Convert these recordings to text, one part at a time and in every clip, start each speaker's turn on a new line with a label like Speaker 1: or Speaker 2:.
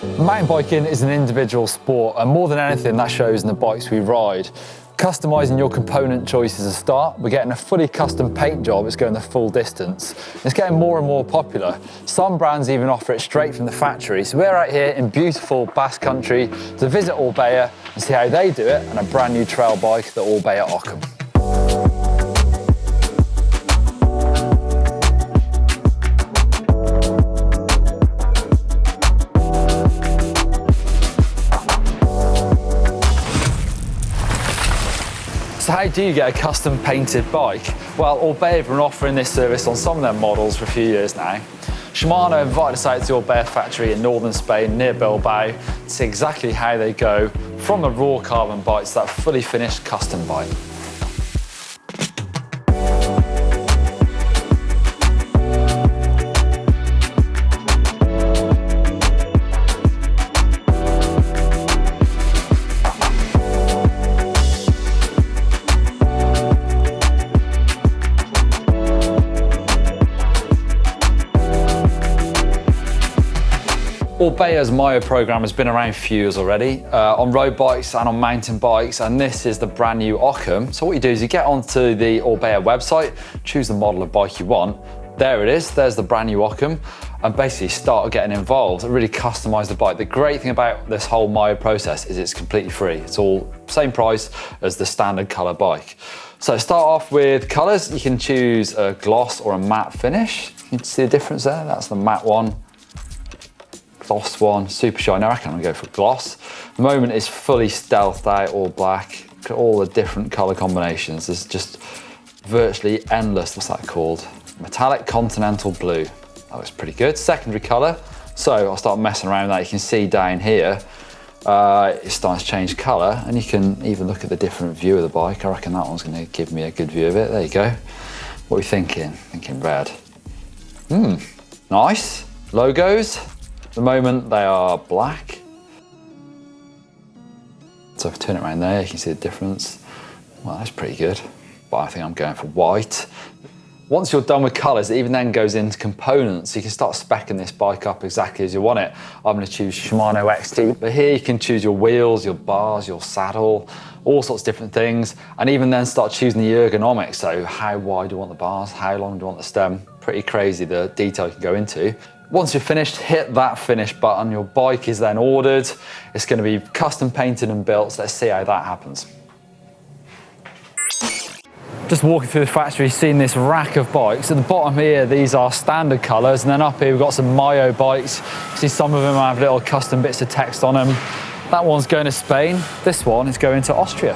Speaker 1: Mountain biking is an individual sport, and more than anything that shows in the bikes we ride. Customising your component choice is a start. We're getting a fully custom paint job that's going the full distance. It's getting more and more popular. Some brands even offer it straight from the factory. So we're out here in beautiful Basque Country to visit Orbea and see how they do it on a brand new trail bike, the Orbea Ockham. So how do you get a custom painted bike? Well, Orbea have been offering this service on some of their models for a few years now. Shimano invited us out to the Orbea factory in northern Spain near Bilbao to see exactly how they go from the raw carbon bike to that fully finished custom bike. Orbea's MyO program has been around a few years already, on road bikes and on mountain bikes, and this is the brand new Ockham. So what you do is you get onto the Orbea website, choose the model of bike you want. There it is, there's the brand new Ockham, and basically start getting involved and really customise the bike. The great thing about this whole MyO process is it's completely free. It's all same price as the standard colour bike. So start off with colours. You can choose a gloss or a matte finish. You can see the difference there, that's the matte one. Gloss one, super shiny. I reckon I'm gonna go for gloss. The moment is fully stealthed out, all black. Look at all the different color combinations. There's just virtually endless. What's that called? Metallic continental blue. That looks pretty good. Secondary color. So I'll start messing around with that. You can see down here, it starts to change color, and you can even look at the different view of the bike. I reckon that one's gonna give me a good view of it. There you go. What are we thinking? Thinking red. Nice. Logos. At the moment they are black. So if I turn it around there, you can see the difference. Well, that's pretty good. But I think I'm going for white. Once you're done with colours, it even then goes into components. So you can start speccing this bike up exactly as you want it. I'm going to choose Shimano XT. But here you can choose your wheels, your bars, your saddle, all sorts of different things. And even then start choosing the ergonomics. So how wide do you want the bars? How long do you want the stem? Pretty crazy the detail you can go into. Once you're finished, hit that finish button. Your bike is then ordered. It's going to be custom painted and built. So let's see how that happens. Just walking through the factory, seeing this rack of bikes. At the bottom here, these are standard colours. And then up here, we've got some MyO bikes. See, some of them have little custom bits of text on them. That one's going to Spain. This one is going to Austria.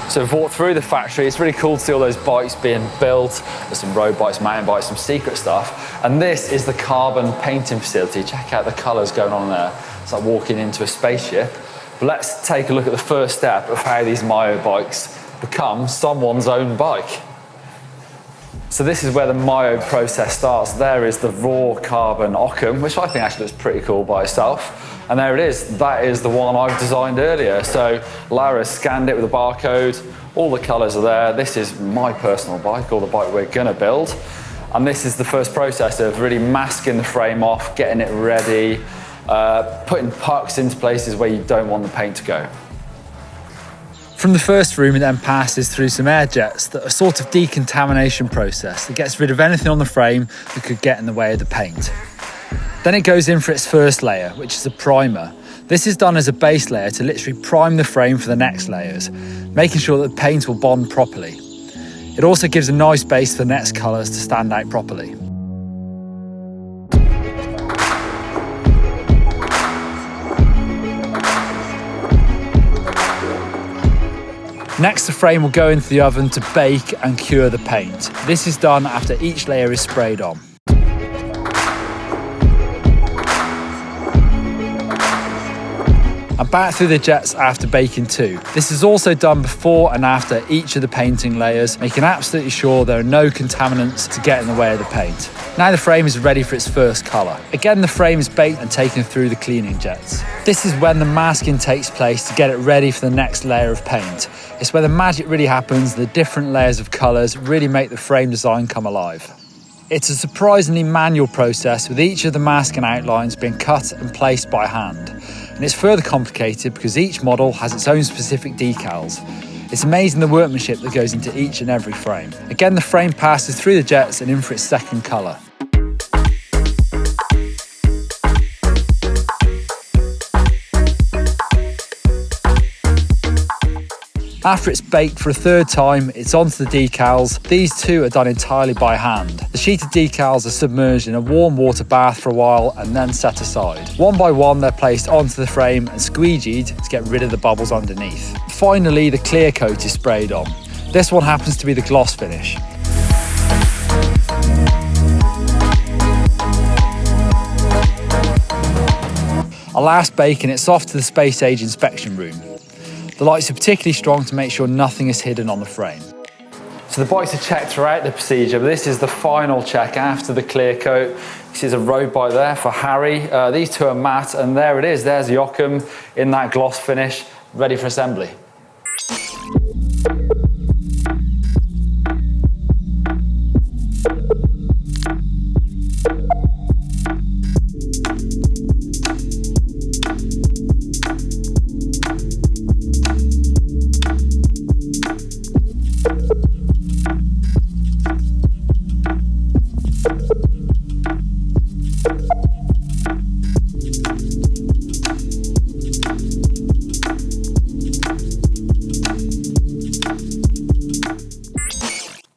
Speaker 1: So we've walked through the factory. It's really cool to see all those bikes being built. There's some road bikes, mountain bikes, some secret stuff. And this is the carbon painting facility. Check out the colours going on there. It's like walking into a spaceship. But let's take a look at the first step of how these MyO bikes become someone's own bike. So this is where the MyO process starts. There is the raw carbon Ockham, which I think actually looks pretty cool by itself. And there it is. That is the one I've designed earlier. So Lara scanned it with a barcode. All the colours are there. This is my personal bike, or the bike we're gonna build. And this is the first process of really masking the frame off, getting it ready, putting pucks into places where you don't want the paint to go. From the first room, it then passes through some air jets that are a sort of decontamination process that gets rid of anything on the frame that could get in the way of the paint. Then it goes in for its first layer, which is a primer. This is done as a base layer to literally prime the frame for the next layers, making sure that the paint will bond properly. It also gives a nice base for the next colours to stand out properly. Next, the frame will go into the oven to bake and cure the paint. This is done after each layer is sprayed on. And back through the jets after baking too. This is also done before and after each of the painting layers, making absolutely sure there are no contaminants to get in the way of the paint. Now the frame is ready for its first colour. Again, the frame is baked and taken through the cleaning jets. This is when the masking takes place to get it ready for the next layer of paint. It's where the magic really happens. The different layers of colours really make the frame design come alive. It's a surprisingly manual process, with each of the mask and outlines being cut and placed by hand. And it's further complicated because each model has its own specific decals. It's amazing the workmanship that goes into each and every frame. Again, the frame passes through the jets and in for its second colour. After it's baked for a third time, it's onto the decals. These two are done entirely by hand. The sheeted decals are submerged in a warm water bath for a while and then set aside. One by one, they're placed onto the frame and squeegeed to get rid of the bubbles underneath. Finally, the clear coat is sprayed on. This one happens to be the gloss finish. A last bake and it's off to the space age inspection room. The lights are particularly strong to make sure nothing is hidden on the frame. So the bikes are checked throughout the procedure, but this is the final check after the clear coat. This is a road bike there for Harry. These two are matte, and there it is. There's Joachim in that gloss finish, ready for assembly.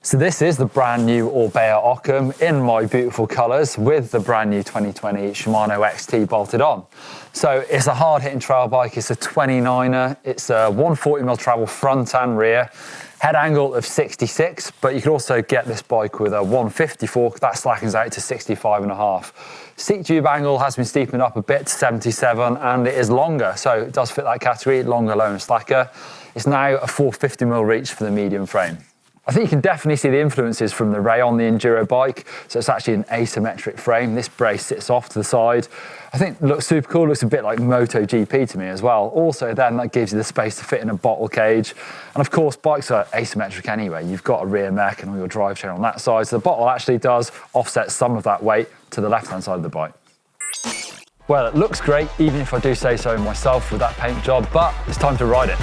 Speaker 1: So this is the brand new Orbea Occam in my beautiful colours with the brand new 2020 Shimano XT bolted on. So it's a hard hitting trail bike, it's a 29er, it's a 140mm travel front and rear, head angle of 66, but you can also get this bike with a 154, that slackens out to 65.5. Seat tube angle has been steepened up a bit to 77 and it is longer, so it does fit that category, longer, low and slacker. It's now a 450mm reach for the medium frame. I think you can definitely see the influences from the rayon, the enduro bike. So it's actually an asymmetric frame. This brace sits off to the side. I think it looks super cool. Looks a bit like MotoGP to me as well. Also then that gives you the space to fit in a bottle cage. And of course, bikes are asymmetric anyway. You've got a rear mech and all your drivetrain on that side. So the bottle actually does offset some of that weight to the left-hand side of the bike. Well, it looks great, even if I do say so myself with that paint job, but it's time to ride it.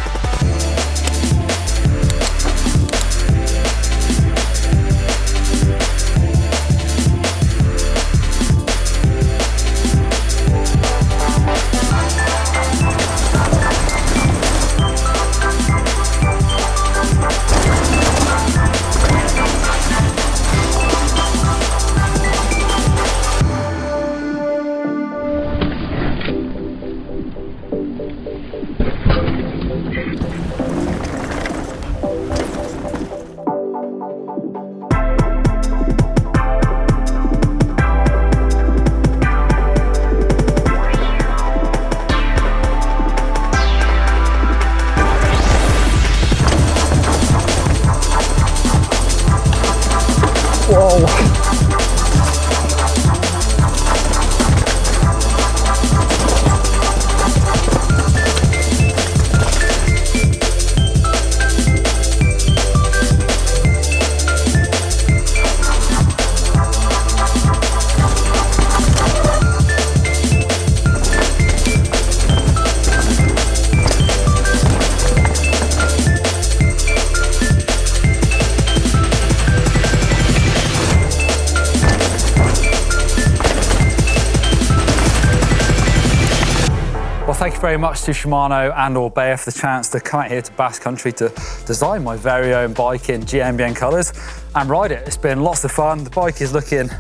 Speaker 1: Thank you very much to Shimano and Orbea for the chance to come out here to Basque Country to design my very own bike in GMBN colours and ride it. It's been lots of fun. The bike is looking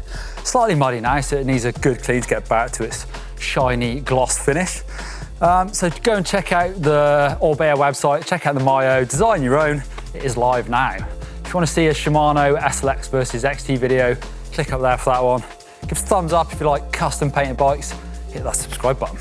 Speaker 1: slightly muddy now, so it needs a good clean to get back to its shiny gloss finish. So go and check out the Orbea website, check out the MyO, design your own. It is live now. If you want to see a Shimano SLX versus XT video, click up there for that one. Give us a thumbs up if you like custom painted bikes. Hit that subscribe button.